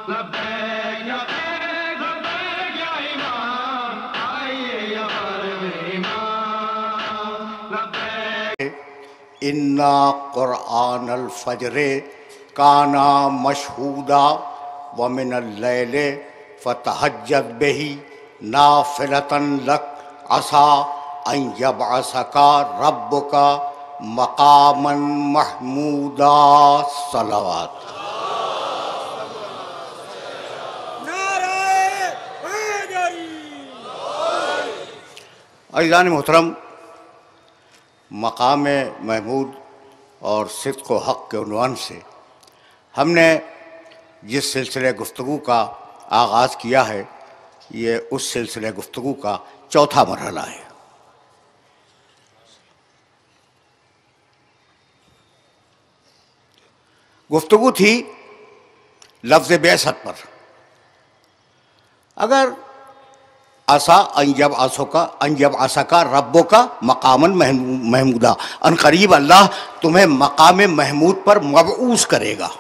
लब्बैक या बैक लब्बैक या इमाम, आइए या परवे इमाम, लब्बैक। इन्ना कुरआन अल फजरे काना मशहूदा व मिनल लैले फतहज्जद बिही नाफिलतन लक असा अन यबअसका रब्बुका मकामन महमूदा। सलावत। अज़ीज़ान मोहतरम, मकाम महमूद और सिद्क़ व हक़ के उन्वान से हमने जिस सिलसिले गुफ्तगू का आगाज़ किया है, ये उस सिलसिले गुफ्तगू का चौथा मरहला है। गुफ्तगू थी लफ्ज़ बेअसत पर। अगर आसा अंजब आसा का रब्बों का मकामन महमूदा, अनकरीब अल्लाह तुम्हें मकाम महमूद पर मबऊस करेगा।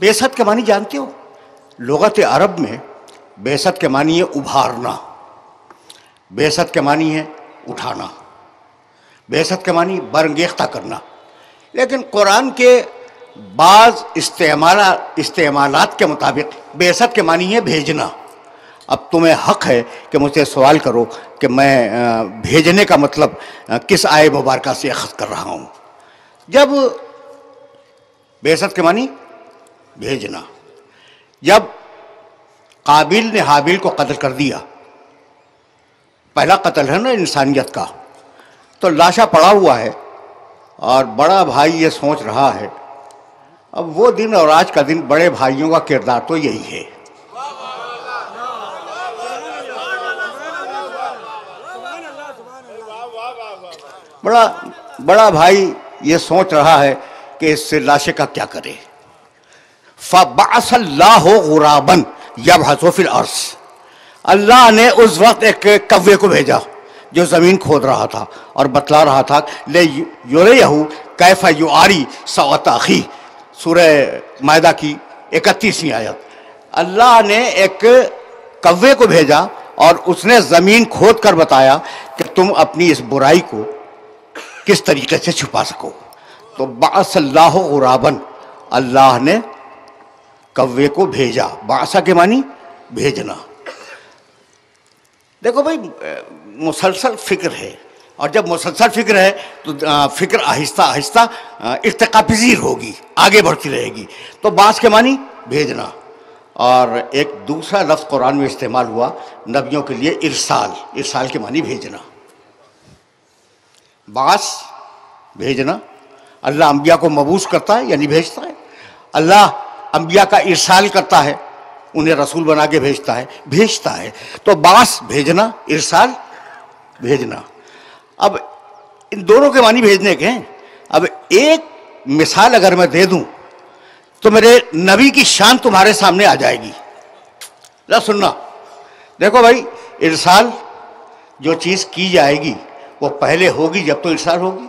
बेअसत के मानी जानते हो? लुगत अरब में बेअसत के मानी है उभारना, बेअसत के मानी है उठाना, बेअसत के मानी बरंगेख्ता करना। लेकिन कुरान के बाज़ इस्तेमालात के मुताबिक बेअसत के मानी है भेजना। अब तुम्हें हक़ है कि मुझसे सवाल करो कि मैं भेजने का मतलब किस आय मुबारका से अख़ज़ कर रहा हूँ। जब बेअसत के मानी भेजना, जब काबिल ने हाबिल को कत्ल कर दिया, पहला कत्ल है ना इंसानियत का, तो लाशा पड़ा हुआ है और बड़ा भाई ये सोच रहा है। अब वो दिन और आज का दिन, बड़े भाइयों का किरदार तो यही है। बड़ा भाई ये सोच रहा है कि इससे लाशे का क्या करे। फ़बअसल्लाहु गुराबन यबहसु फिल अर्ज़, अल्लाह ने उस वक्त एक कव्वे को भेजा जो ज़मीन खोद रहा था और बतला रहा था ले युरियहु कैफ़ युआरी सौअत अख़ी, सूरह मायदा की 31वीं आयत। अल्लाह ने एक कव्वे को भेजा और उसने ज़मीन खोद कर बताया कि तुम अपनी इस बुराई को किस तरीके से छुपा सको। तो बअसल्लाहु गुराबन, अल्लाह ने कव्वे को भेजा। बासा के मानी भेजना। देखो भाई, मुसलसल फिक्र है, और जब मुसलसल फिक्र है तो फिक्र आहिस्ता आहिस्ता इर्तिका पज़ीर होगी, आगे बढ़ती रहेगी। तो बास के मानी भेजना। और एक दूसरा लफ्ज़ कुरान में इस्तेमाल हुआ नबियों के लिए, इरसाल। इरसाल के मानी भेजना। बास भेजना, अल्लाह अंबिया को मबूस करता है यानी भेजता है। अल्लाह अंबिया का इरसाल करता है, उन्हें रसूल बना के भेजता है। तो बास भेजना, इरसाल भेजना। अब इन दोनों के मानी भेजने के हैं। अब एक मिसाल अगर मैं दे दूं तो मेरे नबी की शान तुम्हारे सामने आ जाएगी। ला सुनना। देखो भाई, इरसाल जो चीज़ की जाएगी वो पहले होगी जब तो इरसाल होगी।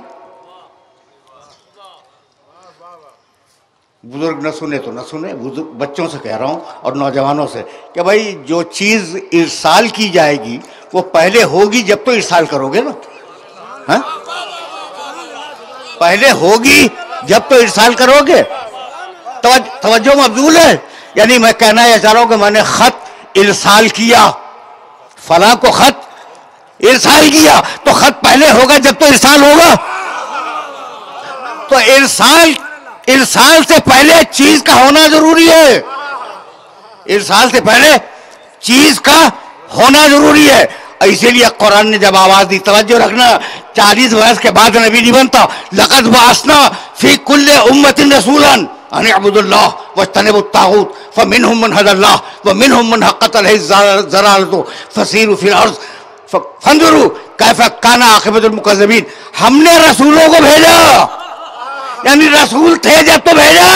बुजुर्ग न सुने तो न सुने, बच्चों से कह रहा हूँ और नौजवानों से कि भाई जो चीज़ इरसाल की जाएगी वो पहले होगी जब तो इरसाल करोगे ना। हाँ, पहले होगी जब तो इरसाल करोगे। तवज्जो मबजूल है। यानी मैं कहना यह चाह रहा हूँ कि मैंने खत इरसाल किया, फलां को खत इरसाल किया, तो खत पहले होगा जब तो इरसाल होगा। तो इरसाल से पहले चीज का होना जरूरी है। इरसाल से पहले चीज का होना जरूरी है। इसीलिए कुरान ने जब आवाज दी, तवज्जो रखना, 40 वर्ष के बाद नबी नहीं बनता। लक़द बअसना फी कुल्लि उम्मतिन रसूलन अन इअ्बुदुल्लाह वज्तनिबुत तागूत फमिनहुम मन हदल्लाह व मिनहुम मन हक़्क़त अलैहि ज़लालतु फसीरु फिल अर्ज़ फंजुरू कैफ़ काना आक़िबतुल मुकज़्ज़बीन। हमने रसूलों को भेजा, यानी रसूल थे जब तो भेजा।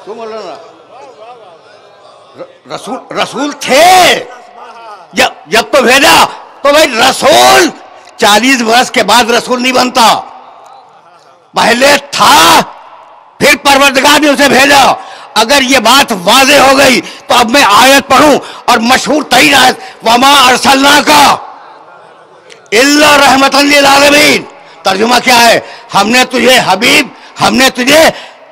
तुम बोलो ना, रसूल थे जब तो भेजा। तो भाई रसूल 40 वर्ष के बाद रसूल नहीं बनता, पहले था, फिर परवरदिगार ने उसे भेजा। अगर ये बात वाज़े हो गई तो अब मैं आयत पढ़ूं, और मशहूर तरीन आयत, वमा अरसलनाका इल्ला रहमतन लिल आलमीन। तर्जुमा क्या है? हमने तुझे हबीब, हमने तुझे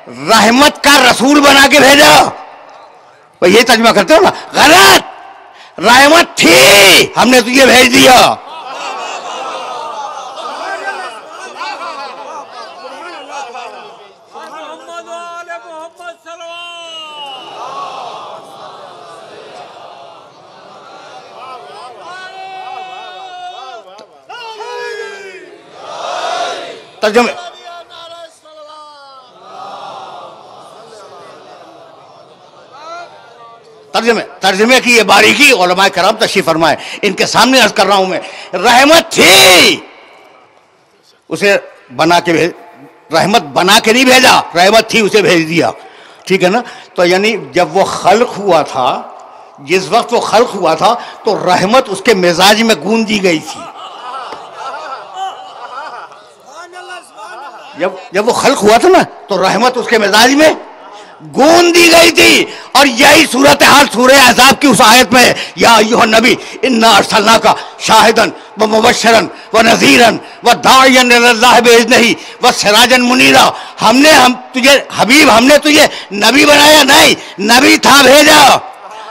रहमत का रसूल बना के भेजा। तो ये तर्जुमा करते हो ना, गलत, रहमत थी, हमने तुझे भेज दिया। तर्जमे की ये बारीकी उलमाए करम तशरीफ फरमाए, इनके सामने अर्ज कर रहा हूं मैं। रहमत थी, उसे बना के भेज, रहमत बना के नहीं भेजा, रहमत थी, उसे भेज दिया। ठीक है ना? तो यानी जब वो खल्क हुआ था, जिस वक्त वो खल्क हुआ था, तो रहमत उसके मिजाज में गूंज दी गई थी। जब वो खल्क हुआ था ना, तो रहमत उसके मिजाज में गूंज दी गई थी। और यही सूरत हाल सूरह अहज़ाब की उस आयत में, या अय्युहन नबी इन्ना अर्सलनाका शाहिदन व मुबश्शिरन व नज़ीरन व दाइयन इलल्लाह बिइज़्निही व सिराजन मुनीरा। हम तुझे हबीब, हमने तुझे नबी बनाया नहीं, नबी था भेजा,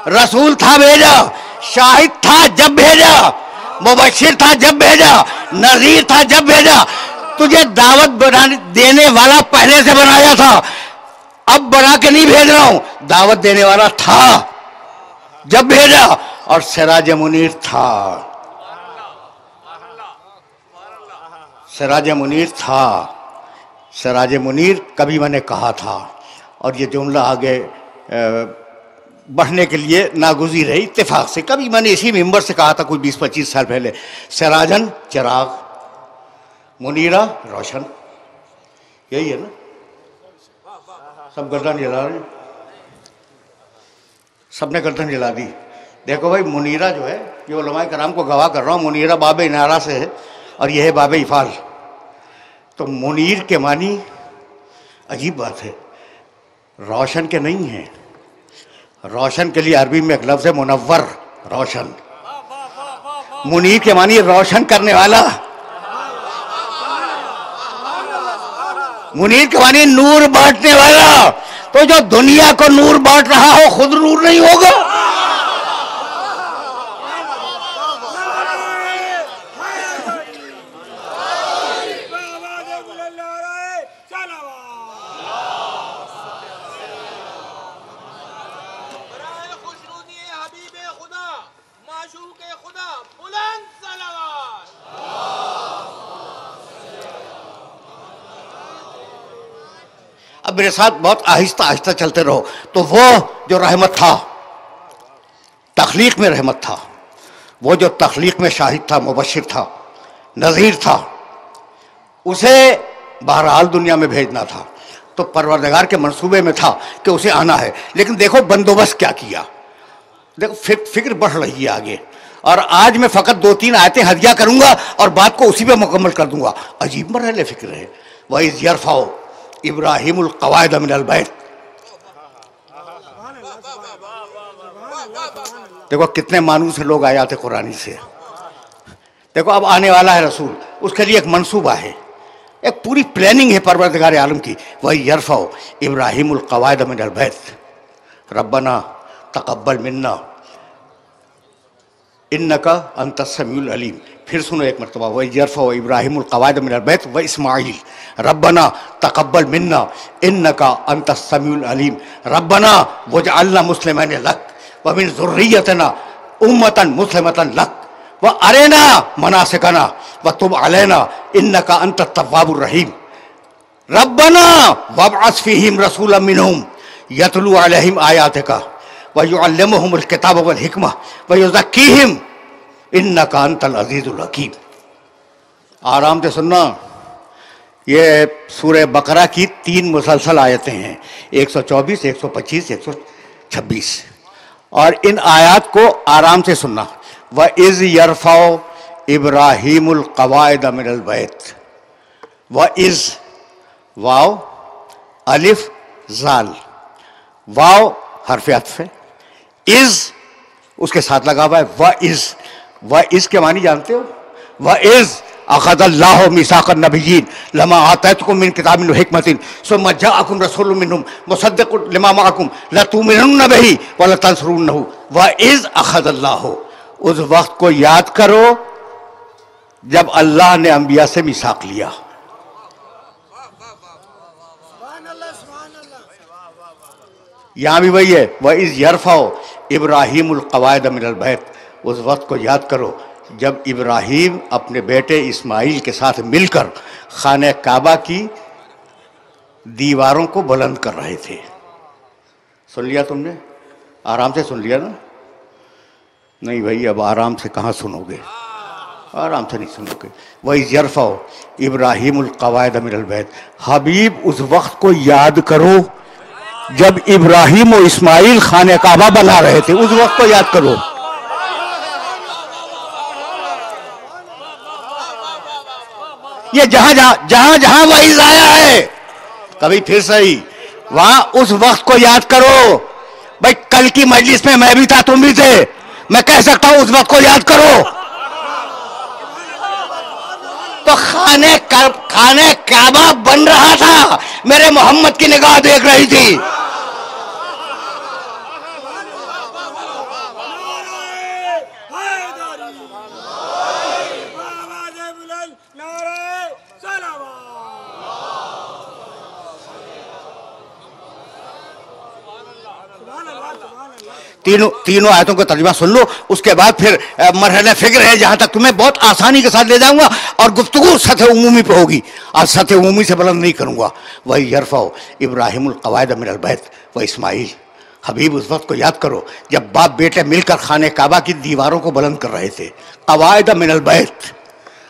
रसूल था भेजा, शाहिद था जब भेजा, मुबश्शिर था जब भेजा, नज़ीर था जब भेजा। तुझे दावत बनाने देने वाला पहले से बनाया था, अब बना के नहीं भेज रहा हूं, दावत देने वाला था जब भेजा, और सिराज मुनीर था, सिराज मुनीर था। सिराज मुनीर कभी मैंने कहा था, और ये जुमला आगे बढ़ने के लिए नागुज़ीर है, इत्तेफाक से कभी मैंने इसी मिंबर से कहा था, कुछ 20-25 साल पहले। सिराजन चिराग, मुनीरा रोशन, यही है ना? सब गर्दन जला रहे, सबने गर्दन जला दी। देखो भाई, मुनीरा जो है, ये उलमाए कराम को गवाह कर रहा हूँ, मुनीरा बाब इनारा से है, और यह है बाब इफ़ाल। तो मुनीर के मानी अजीब बात है, रोशन के नहीं है। रोशन के लिए अरबी में एक लफ्ज़ है मुनव्वर, रोशन। मुनीर के मानी रोशन करने वाला, मुनीर के मानी नूर बांटने वाला। तो जो दुनिया को नूर बांट रहा हो, खुद नूर नहीं होगा? अब मेरे साथ बहुत आहिस्ता आहिस्ता चलते रहो। तो वो जो रहमत था, तख्लीक में रहमत था, वो जो तख्लीक में शाहिद था, मुबश्शिर था, नज़ीर था, उसे बहरहाल दुनिया में भेजना था। तो परवरदिगार के मंसूबे में था कि उसे आना है। लेकिन देखो बंदोबस्त क्या किया, देखो फिक्र बढ़ रही है आगे। और आज मैं फ़कत 2-3 आयतें हदिया करूँगा और बात को उसी पे मुकम्मल कर दूँगा। अजीब मरहले फ़िक्र है। वइज़ यरफ़अ इब्राहीमुल क़वाइद मिनल बैत, देखो कितने मानूस लोग आए आते कुरानी से। देखो अब आने वाला है रसूल, उसके लिए एक मंसूबा है, एक पूरी प्लानिंग है परवरदिगार आलम की। वही यरफ़अ इब्राहीमुल क़वाइद मिनल बैत रब्बना तक़ब्बल मिन्ना इन्नका अंतस समीउल अलीम। फिर सुनो एक मरतबा, वही यरफ़अ इब्राहीमुल क़वाइद मिनल बैत व इस्माईल रब्बना तक़ब्बल मिन्ना इन्नका अंतस समीउल अलीम रब्बना वजअलना मुस्लिमैन लक व मिन ज़ुर्रिय्यतिना उम्मतन मुस्लिमतन लक व अरेना मनासिकना व तुब अलैना इन्नका अंतत तव्वाबुर रहीम रब्बना वब्अस फ़ीहिम रसूलन मिनहुम यतलू अलैहिम आयातिका व युअल्लिमुहुमुल किताब वल हिकमा व युज़क्कीहिम इन्नका अंतल अज़ीज़ुल हकीम। आराम से सुनना, ये सूरह बकरा की 3 मुसलसल आयतें हैं, 124, 125, 126। और इन आयात को आराम से सुनना। व इज़ यरफ़अ इब्राहीमुल क़वाइद मिनल बैत, व इज़, वाव अलिफ जाल, वाव हर्फ अत्फ है, इज़ उसके साथ लगा हुआ है, व इज़ के मानी जानते हो? व इज़ अख़ज़ल्लाहु मीसाक़न नबिय्यीन लमा आतैतुकुम मिन किताबिन व हिकमतिन सुम्मा जाअकुम रसूलुम मिनहुम मुसद्दिक़ुन लिमा मअकुम लतुमिनुन्न बिही व लतंसुरुन्नहु व इज़ अख़ज़ल्लाहु। उस वक्त को याद करो जब अल्लाह ने अंबिया से मीसाक लिया। यहां भी वही है, व इज़ यरफ़अु इब्राहीमुल क़वाइद मिनल बैत। उस वक्त को याद करो जब इब्राहीम अपने बेटे इस्माइल के साथ मिलकर खाने काबा की दीवारों को बुलंद कर रहे थे। सुन लिया तुमने? आराम से सुन लिया ना? नहीं भाई, अब आराम से कहाँ सुनोगे, आराम से नहीं सुनोगे। वही यरफ़अु इब्राहीमुल क़वाइद मिनल बैत। हबीब उस वक्त को याद करो जब इब्राहीम और इस्माइल खाने काबा बना रहे थे, उस वक्त को याद करो। ये जहां जहां वही आया है, कभी फिर सही वहां उस वक्त को याद करो। भाई कल की मजलिस में मैं भी था, तुम भी थे, मैं कह सकता हूं उस वक्त को याद करो। तो खाने काबा बन रहा था, मेरे मोहम्मद की निगाह देख रही थी। तीनों आयतों का तर्जुमा सुन लो, उसके बाद फिर मरहले फिक्र है जहां तक तुम्हें बहुत आसानी के साथ ले जाऊंगा और गुफ्तगू सतह उमूमी पे होगी। आज सतह उमूमी से बुलंद नहीं करूंगा। वही यरफ़अु इब्राहीमुल क़वाइद मिनल बैत व इस्माइल। हबीब उस वक्त को याद करो जब बाप बेटे मिलकर खाने काबा की दीवारों को बुलंद कर रहे थे। क़वाइद मिनल बैत,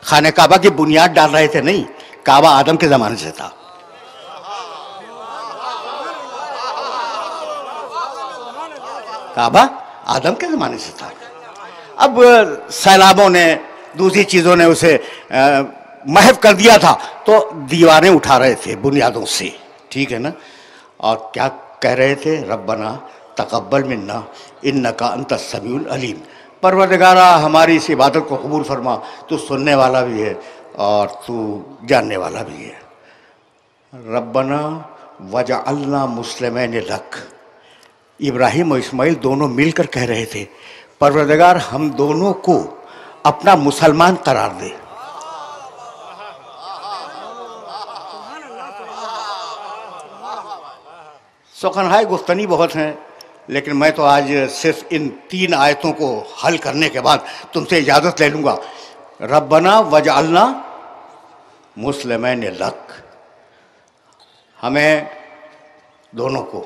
खाने काबा की बुनियाद डाल रहे थे, नहीं, काबा आदम के ज़माने से था। काबा आदम के ज़माने से था। अब सैलाबों ने, दूसरी चीज़ों ने उसे महव कर दिया था, तो दीवारें उठा रहे थे बुनियादों से, ठीक है ना। और क्या कह रहे थे? रब्बना तक़ब्बल मिन्ना इन्नका अंतस समीउल अलीम। परवरदिगारा हमारी इस इबादत को कबूल फरमा, तू सुनने वाला भी है और तू जानने वाला भी है। रब्बना वजअलना मुस्लिमैन लक। इब्राहिम और इस्माइल दोनों मिलकर कह रहे थे, परवरदिगार हम दोनों को अपना मुसलमान करार दे। सुखनहाय गुफ्तनी बहुत हैं, लेकिन मैं तो आज सिर्फ इन 3 आयतों को हल करने के बाद तुमसे इजाज़त ले लूँगा। रब्बना वजअलना मुस्लिमैन लक, हमें दोनों को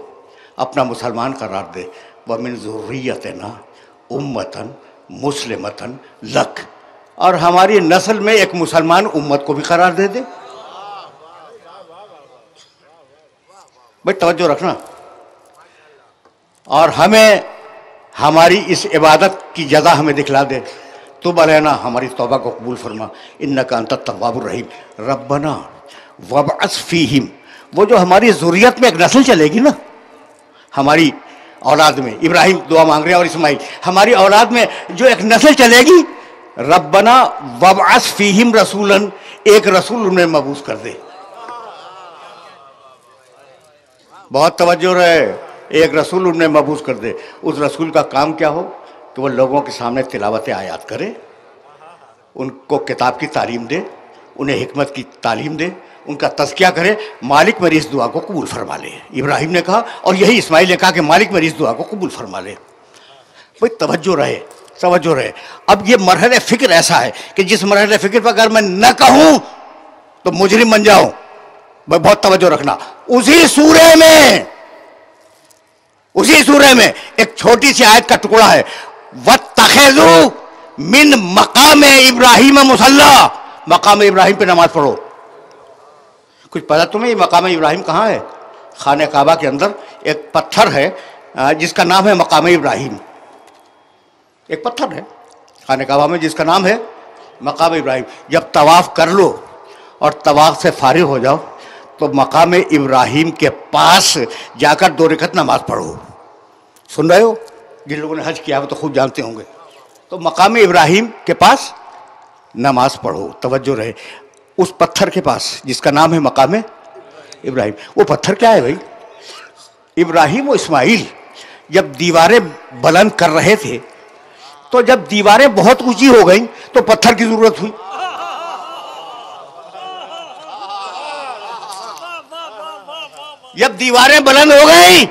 अपना मुसलमान करार दे। व मिन ज़ुर्रियतना उम्मतन मुस्लिमतन लक, और हमारी नस्ल में एक मुसलमान उम्मत को भी करार दे दे। भाई तवज्जो रखना। और हमें हमारी इस इबादत की जज़ा हमें दिखला दे। तुब अलैना, हमारी तौबा को कबूल फरमा। इन्नका अंत तव्वाबुर रहीम। रब्बना वबअस फीहिम, वो जो हमारी ज़ुर्रियत में एक नस्ल चलेगी ना, हमारी औलाद में, इब्राहिम दुआ मांग रहे हैं और इस्माइल, हमारी औलाद में जो एक नस्ल चलेगी, रब्बना वबअस फीहिम रसूलन, एक रसूल उन्हें मबूस कर दे। बहुत तवज्जो रहे, एक रसूल उन्हें मबूस कर दे। उस रसूल का काम क्या हो कि वो लोगों के सामने तिलावत आयात करे, उनको किताब की तालीम दे, उन्हें हिकमत की तालीम दे, उनका तज़किया करे। मालिक मेरी इस दुआ को कबूल फरमा ले, इब्राहिम ने कहा, और यही इस्माइल ने कहा कि मालिक मेरी इस दुआ को कबूल फरमा ले। भाई तवज्जो रहे। अब ये मरहले फ़िक्र ऐसा है कि जिस मरहले फ़िक्र पर अगर मैं न कहूँ तो मुजरिम बन जाऊँ। भाई बहुत तवज्जो रखना। उसी सूरे में एक छोटी सी आयत का टुकड़ा है, वत्तख़िज़ू मिन मकाम इब्राहिम मुसल्ला, मकाम इब्राहिम पे नमाज पढ़ो। कुछ पता तुम्हें ये मकाम इब्राहिम कहाँ है? खाने काबा के अंदर एक पत्थर है जिसका नाम है मकाम इब्राहिम। एक पत्थर है खाने काबा में जिसका नाम है मकाम इब्राहिम। जब तवाफ़ कर लो और तवाफ़ से फारिग हो जाओ तो मकाम इब्राहिम के पास जाकर 2 रकात नमाज पढ़ो। सुन रहे हो? जिन लोगों ने हज किया वो तो खूब जानते होंगे। तो मकाम इब्राहिम के पास नमाज पढ़ो, तवज्जो रहे। उस पत्थर के पास जिसका नाम है मकाम इब्राहिम, वो पत्थर क्या है भाई? इब्राहिम और इस्माइल जब दीवारें बुलंद कर रहे थे तो जब दीवारें बहुत ऊंची हो गई तो पत्थर की जरूरत हुई। जब दीवारें बुलंद हो गई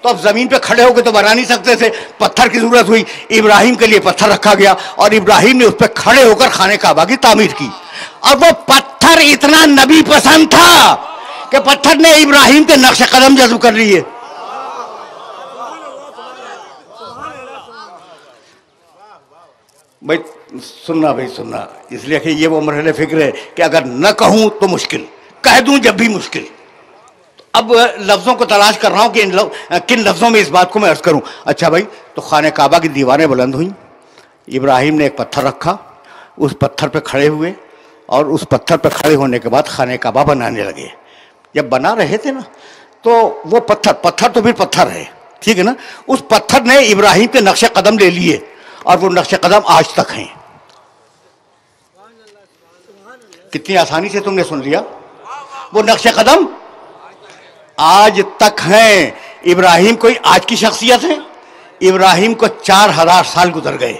तो अब जमीन पे खड़े होकर तो बना नहीं सकते थे, पत्थर की जरूरत हुई। इब्राहिम के लिए पत्थर रखा गया और इब्राहिम ने उस पर खड़े होकर खाने काबा की तामीर की। और वो पत्थर इतना नबी पसंद था कि पत्थर ने इब्राहिम के नक्श कदम जज्ब कर लिए। भाई सुनना, भाई सुनना, इसलिए कि ये वो मरहले फिक्र है कि अगर न कहूं तो मुश्किल, कह दूं जब भी मुश्किल। अब लफ्ज़ों को तलाश कर रहा हूं कि किन लफ्ज़ों में इस बात को मैं अर्ज़ करूं। अच्छा भाई, तो खाने काबा की दीवारें बुलंद हुई, इब्राहिम ने एक पत्थर रखा, उस पत्थर पे खड़े हुए और उस पत्थर पे खड़े होने के बाद खाने काबा बनाने लगे। जब बना रहे थे ना तो वो पत्थर तो फिर पत्थर है, ठीक है ना, उस पत्थर ने इब्राहिम के नक्शे कदम ले लिए और वो नक्शे कदम आज तक हैं। कितनी आसानी से तुमने सुन लिया, वो नक्शे कदम आज तक हैं। इब्राहिम कोई आज की शख्सियत है? इब्राहिम को 4000 साल गुजर गए।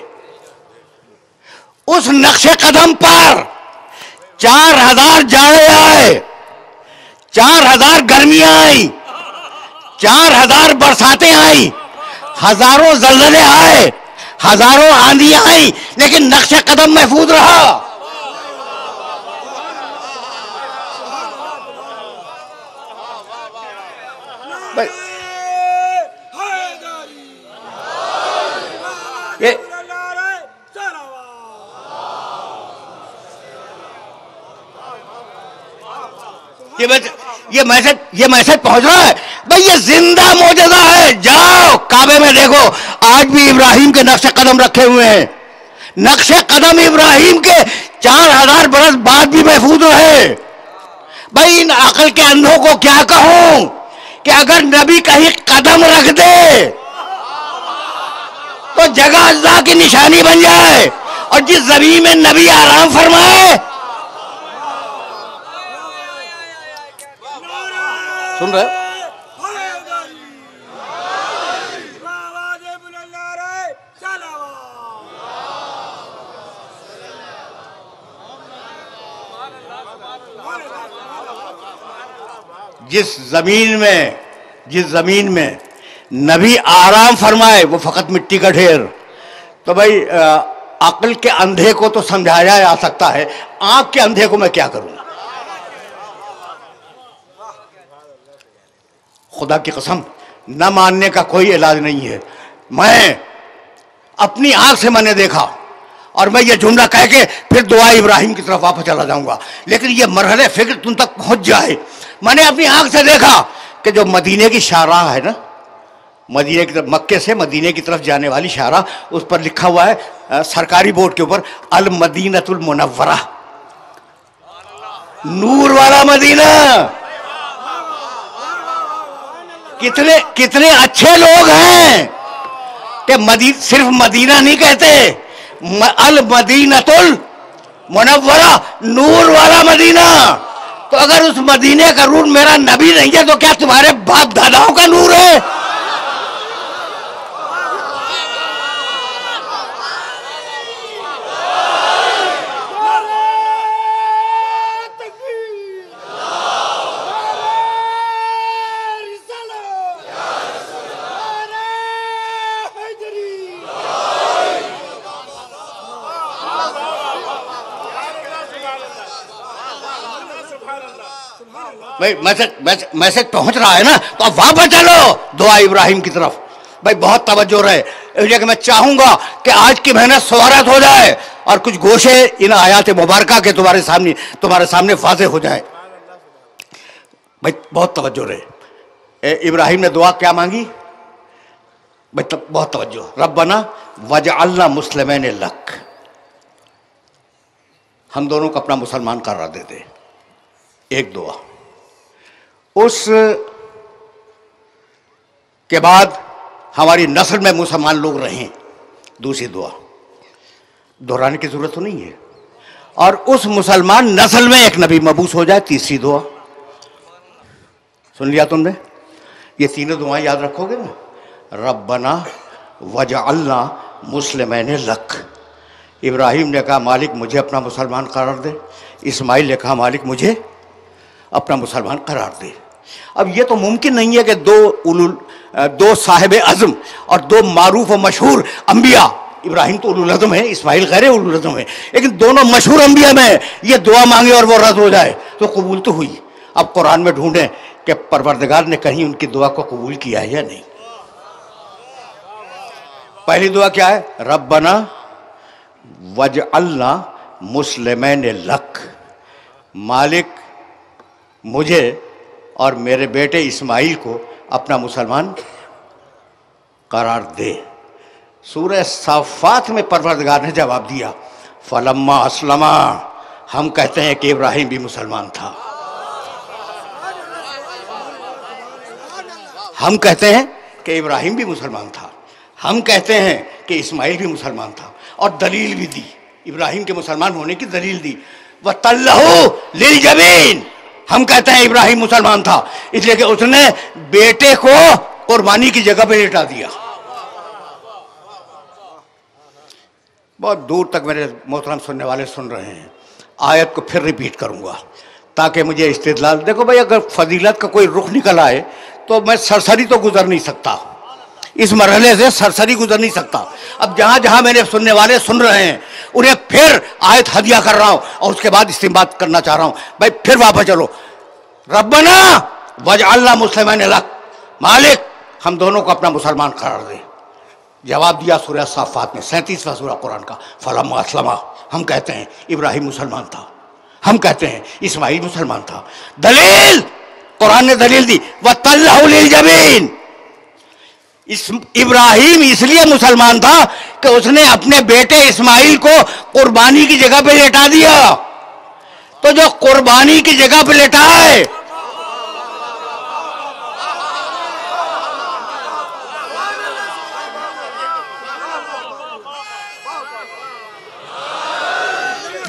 उस नक्शे कदम पर 4000 जाड़े आए, 4000 गर्मियां आई, 4000 बरसातें आई, हजारों जलजले आए, हजारों आंधियां आई, लेकिन नक्शे कदम महफूज रहा। ये मैसेज पहुंच रहा है भाई, ये जिंदा मौजूदा है। जाओ काबे में देखो, आज भी इब्राहिम के नक्शे कदम रखे हुए हैं। नक्शे कदम इब्राहिम के 4000 बरस बाद भी महफूज रहे। भाई इन अकल के अंधों को क्या कहूं कि अगर नबी कहीं कदम रख दे तो जगह अल्लाह की निशानी बन जाए, और जिस जमीन में नबी आराम फरमाए। सुन रहे? जिस जमीन में नबी आराम फरमाए वो फकत मिट्टी का ढेर। तो भाई अक्ल के अंधे को तो समझाया जा सकता है, आंख के अंधे को मैं क्या करूं? खुदा की कसम, न मानने का कोई इलाज नहीं है। मैं अपनी आंख से मैंने देखा और मैं ये जुमला कह के फिर दुआ इब्राहिम की तरफ वापस चला जाऊंगा, लेकिन ये मरहले फिक्र तुम तक पहुंच जाए। मैंने अपनी आंख से देखा कि जो मदीने की शाहराह है ना, मदीने की तरफ, मक्के से मदीने की तरफ जाने वाली शाहराह, उस पर लिखा हुआ है सरकारी बोर्ड के ऊपर, अल मदीनतुल मुनव्वरा, नूर वाला मदीना। कितने अच्छे लोग हैं कि सिर्फ मदीना नहीं कहते, अल मदीनतुल मुनव्वरा, नूर वाला मदीना। तो अगर उस मदीने का नूर मेरा नबी नहीं है तो क्या तुम्हारे बाप दादाओं का नूर है? भाई मैसेज पहुंच रहा है ना, तो अब वापस चलो दुआ इब्राहिम की तरफ। भाई बहुत तवज्जो रहे, इसलिए कि मैं चाहूंगा कि आज की मेहनत सवारत हो जाए और कुछ गोशे इन आयात मुबारका के तुम्हारे सामने वाज़े हो जाए। भाई बहुत तवज्जो रहे। इब्राहिम ने दुआ क्या मांगी भाई? बहुत तवज्जो। रब्बना वजअलना मुस्लिमैन लक, हम दोनों को अपना मुसलमान करार दे दे। एक दुआ। उस के बाद हमारी नस्ल में मुसलमान लोग रहें। दूसरी दुआ, दोहराने की जरूरत तो नहीं है। और उस मुसलमान नस्ल में एक नबी मबूस हो जाए। तीसरी दुआ। सुन लिया तुमने? ये तीनों दुआएं याद रखोगे ना? रब्बना वजअलना मुस्लिमैन लक। इब्राहिम ने कहा मालिक मुझे अपना मुसलमान करार दे। इस्माइल ने कहा मालिक मुझे अपना मुसलमान करार दे। अब ये तो मुमकिन नहीं है कि दो साहिब अज़्म और दो मारूफ और मशहूर अंबिया, इब्राहिम तो उलुल अज़्म है, इस्माइल गैर उलुल अज़्म है, लेकिन दोनों मशहूर अंबिया में ये दुआ मांगे और वो रद्द हो जाए तो कबूल तो हुई। अब कुरान में ढूंढें कि परवरदिगार ने कहीं उनकी दुआ को कबूल किया है या नहीं। पहली दुआ क्या है? रब्बना वजअलना मुस्लिमैन लक। मालिक मुझे और मेरे बेटे इस्माइल को अपना मुसलमान करार दे। सूरह साफ़ात में परवरदिगार ने जवाब दिया फलम्मा अस्लमा। हम कहते हैं कि इब्राहिम भी मुसलमान था। हम कहते हैं कि इब्राहिम भी मुसलमान था। हम कहते हैं कि इस्माइल भी मुसलमान था। और दलील भी दी, इब्राहिम के मुसलमान होने की दलील दी। व तल्लहु लिल जबीन। हम कहते हैं इब्राहिम मुसलमान था इसलिए कि उसने बेटे को कुर्बानी की जगह पर लेटा दिया। बहुत दूर तक मेरे मोहतरम सुनने वाले सुन रहे हैं। आयत को फिर रिपीट करूंगा ताकि मुझे इस्तिदलाल। देखो भाई, अगर फजीलत का कोई रुख निकल आए तो मैं सरसरी तो गुजर नहीं सकता, इस मरहले से सरसरी गुजर नहीं सकता। अब जहां जहां मेरे सुनने वाले सुन रहे हैं उन्हें फिर आयत हदिया कर रहा हूं और उसके बाद इस्तेमाल करना चाह रहा हूं। भाई फिर वापस चलो। रब्बना वजअलना मुस्लिमैन लक। मालिक हम दोनों को अपना मुसलमान करार दे। जवाब दिया सूरह साफ़ात में, 37वां सूरह कुरान का। फलम्मा अस्लमा। हम कहते हैं इब्राहिम मुसलमान था। हम कहते हैं इस्माइल मुसलमान था। दलील कुरान ने दलील दी व तल्लहु लिल जबीन। इब्राहिम इसलिए मुसलमान था कि उसने अपने बेटे इस्माइल को कुर्बानी की जगह पे लेटा दिया। तो जो कुर्बानी की जगह पे लेटा है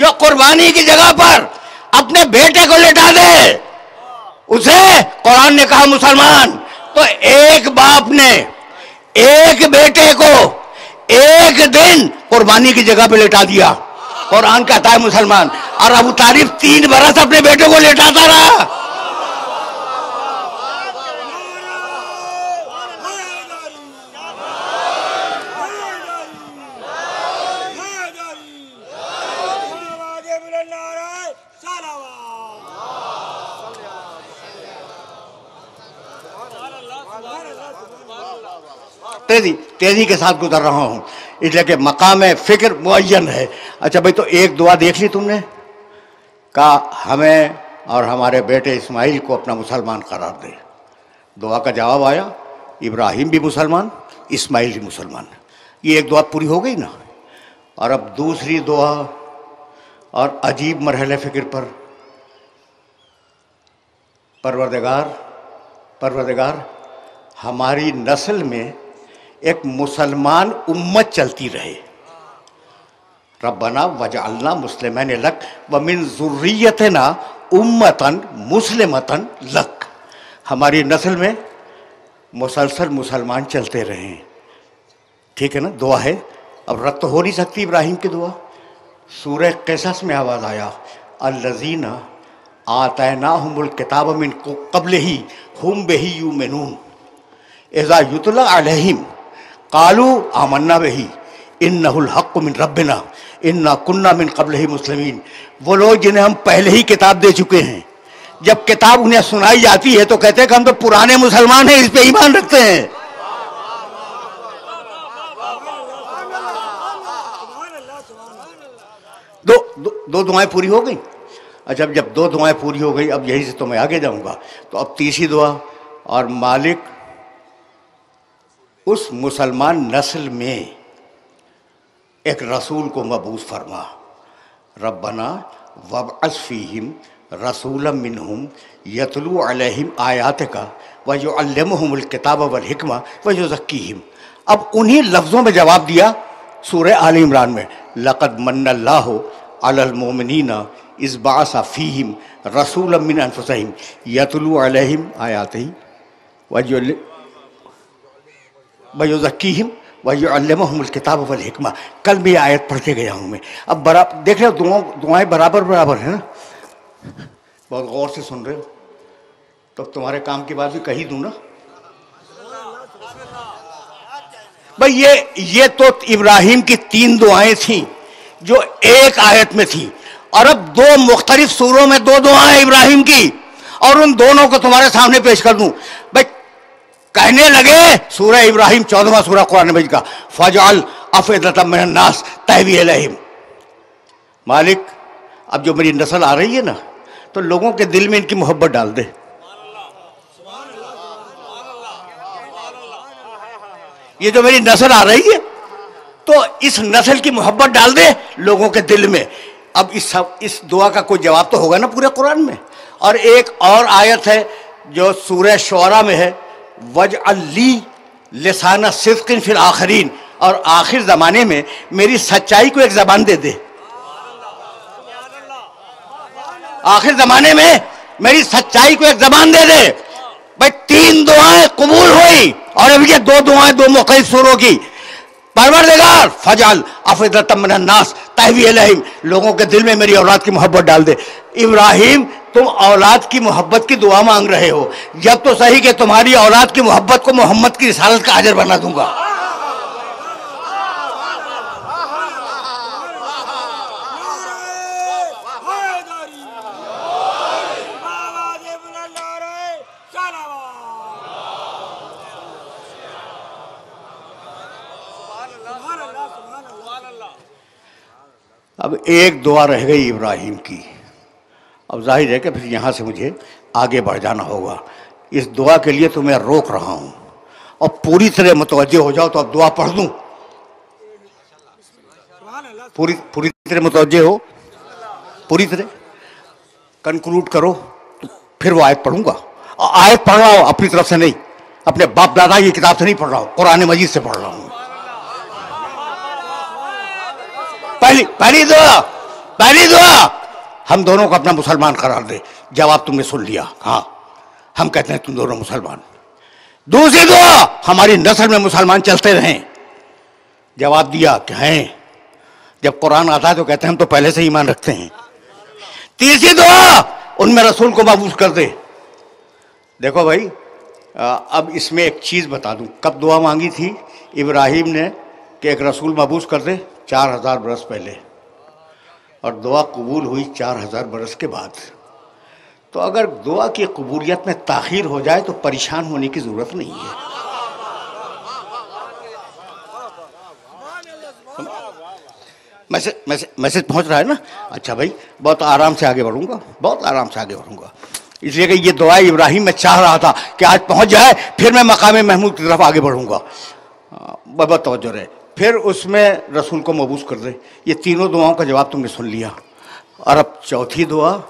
जो कुर्बानी की जगह पर अपने बेटे को लेटा दे उसे कुरान ने कहा मुसलमान। तो एक बाप ने एक बेटे को एक दिन कुर्बानी की जगह पे लेटा दिया, कुरान कहता है मुसलमान। और अबू तालिब 3 बरस अपने बेटे को लेटाता रहा। तेजी के साथ गुजर रहा हूं इसलिए कि मकाम फिक्र मुअय्यन है। अच्छा भाई, तो एक दुआ देख ली तुमने? कहा हमें और हमारे बेटे इस्माइल को अपना मुसलमान करार दे। दुआ का जवाब आया इब्राहिम भी मुसलमान, इस्माइल भी मुसलमान। ये एक दुआ पूरी हो गई ना। और अब दूसरी दुआ और अजीब मरहले फिक्र पर। परवरदिगार हमारी नस्ल में एक मुसलमान उम्मत चलती रहे। रब्बना वजअलना मुस्लिमैन लक व मिन ज़ुर्रियतिना उम्मतन मुस्लिमतन लक। हमारी नस्ल में मुसलसल मुसलमान चलते रहें। ठीक है ना? दुआ है। अब रद्द तो हो नहीं सकती इब्राहिम की दुआ। सूरह क़सस में आवाज़ आया अल्लज़ीना आतैनाहुमुल किताब मिन क़ब्लिही हुम बिही युमिनून इज़ा युतला अलैहिम कालू आमन्ना बिही इन्नहुल हक़्क़ु मिन रब्बिना इन्ना कुन्ना मिन क़ब्लिही मुस्लिमीन। वो लोग जिन्हें हम पहले ही किताब दे चुके हैं, जब किताब उन्हें सुनाई जाती है तो कहते हैं कि हम तो पुराने मुसलमान हैं, इस पे ईमान रखते हैं। दो दुआएं पूरी हो गई। अच्छा, जब 2 दुआएं पूरी हो गई, अब यहीं से तो मैं आगे जाऊंगा। तो अब तीसरी दुआ, और मालिक उस मुसलमान नस्ल में एक रसूल को मबूस फरमा। रब्बना वब्अस फ़ीहिम रसूलन मिनहुम यतलू अलैहिम आयातिका व युअल्लिमुहुमुल किताब वल हिकमा व युज़क्कीहिम। अब उन्हीं लफ्ज़ों में जवाब दिया सूरह आल इमरान में, लक़द मन्नल्लाहु अलल मोमिनीना इज़ बअसा फ़ीहिम रसूलन मिन अनफुसिहिम यतलू अलैहिम आयातिही व युज़क्कीहिम व युअल्लिमुहुमुल किताब वल हिकमा। कल भी आयत पढ़ के गया हूँ मैं। अब बराबर देख रहे हो, दुआएं बराबर बराबर है ना। बहुत गौर से सुन रहे हो, तो तुम्हारे काम की बात भी कही दूं ना भाई। ये तो इब्राहिम की 3 दुआएं थीं जो एक आयत में थी, और अब 2 मुख्तलिफ सूरों में 2 दुआएं इब्राहिम की, और उन दोनों को तुम्हारे सामने पेश कर दूं भाई। कहने लगे सूरह इब्राहिम 14वां सूरह कुरान मजीद का, फजअल अफ़इदतम मिनन नास तहवी इलैहिम। मालिक अब जो मेरी नस्ल आ रही है ना, तो लोगों के दिल में इनकी मोहब्बत डाल दे। ये जो मेरी नस्ल आ रही है, तो इस नस्ल की मोहब्बत डाल दे लोगों के दिल में। अब इस दुआ का कोई जवाब तो होगा ना पूरे कुरान में। और एक और आयत है जो सूरह शुअरा में है, वजअली लिसाना सिद्क़िन फिल आखिरीन, और आखिर जमाने में मेरी सच्चाई को एक जबान दे दे। आखिर जमाने में मेरी सच्चाई को एक जबान दे दे भाई। 3 दुआएं कबूल हुई, और अब ये 2 दुआएं 2 मुख्तलिफ सूरों की। परवरदिगार फजअल अफ़इदतम मिनन नास तहवी इलैहिम, लोगों के दिल में मेरी औलाद की मोहब्बत डाल दे। इब्राहिम तुम औलाद की मोहब्बत की दुआ मांग रहे हो, जब तो सही कि तुम्हारी औलाद की मोहब्बत को मोहम्मद की रिसालत का अजर बना दूंगा। अब एक दुआ रह गई इब्राहिम की। अब जाहिर है कि फिर यहाँ से मुझे आगे बढ़ जाना होगा। इस दुआ के लिए तो मैं रोक रहा हूँ, और पूरी तरह मुतवज्जो हो जाओ तो अब दुआ पढ़ दूँ। पूरी तरह मुतवज्जो हो, पूरी तरह कंक्लूड करो, तो फिर वो आयत पढ़ूंगा। और आयत पढ़ रहा हूँ अपनी तरफ से नहीं, अपने बाप दादा की किताब से नहीं पढ़ रहा हूँ, कुरान मजीद से पढ़ रहा हूँ। पहली दुआ हम दोनों को अपना मुसलमान करार दे। जवाब तुमने सुन लिया, हाँ हम कहते हैं तुम दोनों मुसलमान। दूसरी दुआ हमारी नस्ल में मुसलमान चलते रहें। जवाब दिया कि हैं, जब कुरान आता है तो कहते हैं हम तो पहले से ईमान रखते हैं। तीसरी दुआ उनमें रसूल को मबूस कर दे। देखो भाई, अब इसमें एक चीज बता दूं, कब दुआ मांगी थी इब्राहिम ने कि एक रसूल मबूस कर दे? 4000 बरस पहले, और दुआ कबूल हुई 4000 बरस के बाद। तो अगर दुआ की कबूलियत में ताखीर हो जाए तो परेशान होने की जरूरत नहीं है। मैसेज पहुंच रहा है ना? अच्छा भाई, बहुत आराम से आगे बढ़ूंगा, बहुत आराम से आगे बढ़ूंगा। इसलिए कि ये दुआ इब्राहिम मैं चाह रहा था कि आज पहुंच जाए, फिर मैं मकाम महमूद की तरफ आगे बढ़ूंगा। बहुत तवज्जो रहे। फिर उसमें रसूल को मबूस कर दे। ये तीनों दुआओं का जवाब तुमने सुन लिया। और अब चौथी दुआ,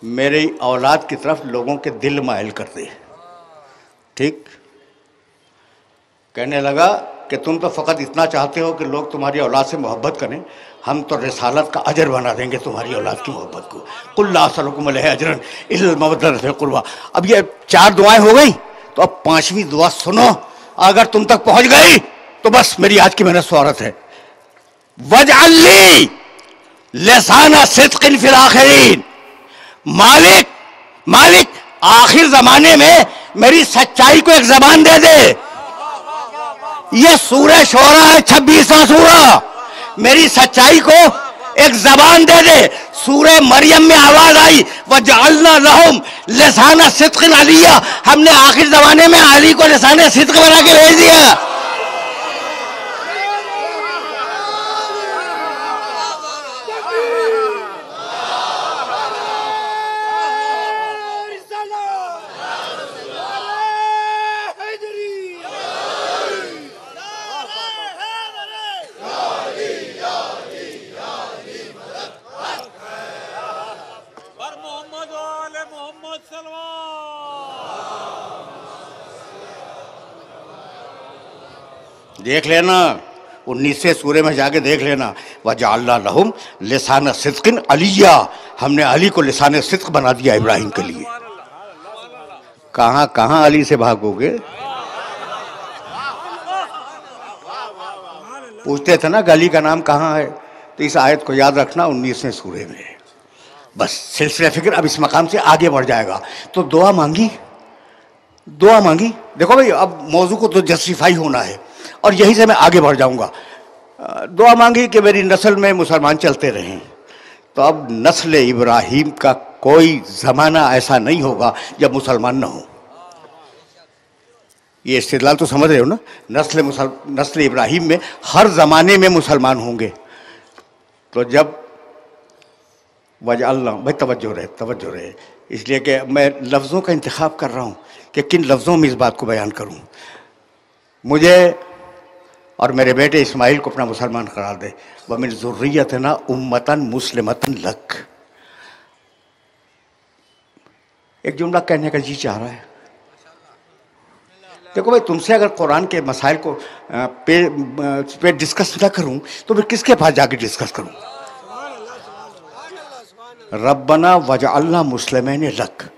मेरी औलाद की तरफ लोगों के दिल माइल कर दे। ठीक, कहने लगा कि तुम तो फ़कत इतना चाहते हो कि लोग तुम्हारी औलाद से मोहब्बत करें, हम तो रिसालत का अजर बना देंगे तुम्हारी औलाद की मोहब्बत को। कुल ला असलुकुम अलैहि अजरन इल्ला मवद्दतन फिल कुर्बा। अब ये 4 दुआएं हो गई, तो अब 5वीं दुआ सुनो। अगर तुम तक पहुंच गई तो बस मेरी आज की मेहनत स्वागत है। वजअली लिसाना सिद्क़िन फिल आखिरीन, मालिक मालिक आखिर जमाने में मेरी सच्चाई को एक जबान दे दे। ये सूरह शुअरा है, 26वां सूरा। मेरी सच्चाई को एक जबान दे दे। सूरह मरियम में आवाज आई, वजअलना लहुम लिसाना सिद्क़िन अलिया, हमने आखिर जमाने में अली को लिसाना सिद्क़ बना के भेज दिया। देख लेना, 19वें सूरे में जाके देख लेना, वजअलना लहुम लिसान सिद्किन अलिया, हमने अली को लिसान सिद्क बना दिया इब्राहिम के लिए। कहाँ कहाँ अली से भागोगे? पूछते थे ना गली का नाम कहाँ है, तो इस आयत को याद रखना 19वें सूरे में। बस सिलसिला फिक्र अब इस मकाम से आगे बढ़ जाएगा। तो दुआ मांगी, दुआ मांगी। देखो भाई, अब मौजू को तो जस्टिफाई होना है और यहीं से मैं आगे बढ़ जाऊंगा। दुआ मांगी कि मेरी नस्ल में मुसलमान चलते रहें। तो अब नस्ल इब्राहिम का कोई ज़माना ऐसा नहीं होगा जब मुसलमान ना हो। ये इस्तिदलाल तो समझ रहे हो ना? नस्ल इब्राहिम में हर ज़माने में मुसलमान होंगे। तो जब वजअलना, भाई तवज्जो रहे, इसलिए कि मैं लफ्ज़ों का इंतखाब कर रहा हूँ कि किन लफ्ज़ों में इस बात को बयान करूँ। मुझे और मेरे बेटे इस्माइल को अपना मुसलमान करार दे। वमिन ज़ुर्रियतना उम्मतन मुस्लिमतन लक। एक जुमला कहने का जी चाह रहा है। देखो भाई, तुमसे अगर कुरान के मसाइल को पे डिस्कस ना करूं तो फिर किसके पास जाके डिस्कस करूं? रब्बना वजअलना मुस्लिमैन लक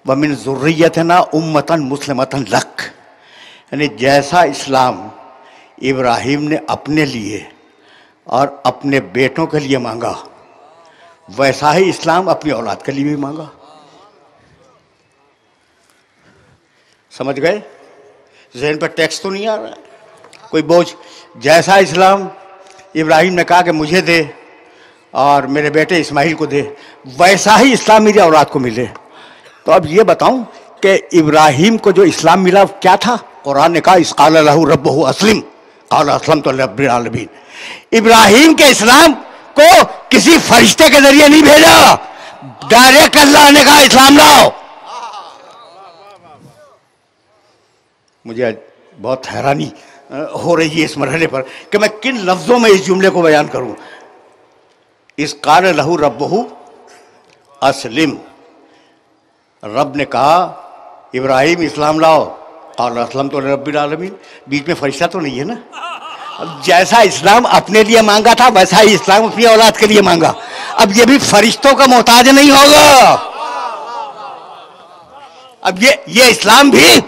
वमिन ज़ुर्रियतना उम्मतन मुस्लिमतन लक। यानी जैसा इस्लाम इब्राहिम ने अपने लिए और अपने बेटों के लिए मांगा, वैसा ही इस्लाम अपनी औलाद के लिए भी मांगा। समझ गए? ज़हन पर टैक्स तो नहीं आ रहा है, कोई बोझ। जैसा इस्लाम इब्राहिम ने कहा कि मुझे दे और मेरे बेटे इस्माइल को दे, वैसा ही इस्लाम मेरी औलाद को मिले। तो अब ये बताऊं कि इब्राहिम को जो इस्लाम मिला क्या था? कुरान ने कहा इसक़ाल लहू रब्बुहु अस्लिम क़ाल अस्लमतु लिरब्बिल आलमीन। इब्राहिम के इस्लाम को किसी फरिश्ते के जरिए नहीं भेजा, डायरेक्ट अल्लाह ने कहा इस्लाम लाओ। मुझे बहुत हैरानी हो रही है इस मरहले पर कि मैं किन लफ्ज़ों में इस जुमले को बयान करूं। इसक़ाल लहू रब्बुहु अस्लिम, रब ने कहा इब्राहिम इस्लाम लाओ, क़ाल अस्लमतु लिरब्बिल आलमीन। बीच में फरिश्ता तो नहीं है ना? अब जैसा इस्लाम अपने लिए मांगा था वैसा ही इस्लाम अपनी औलाद के लिए मांगा। अब ये भी फरिश्तों का मोहताज नहीं होगा। अब ये इस्लाम भी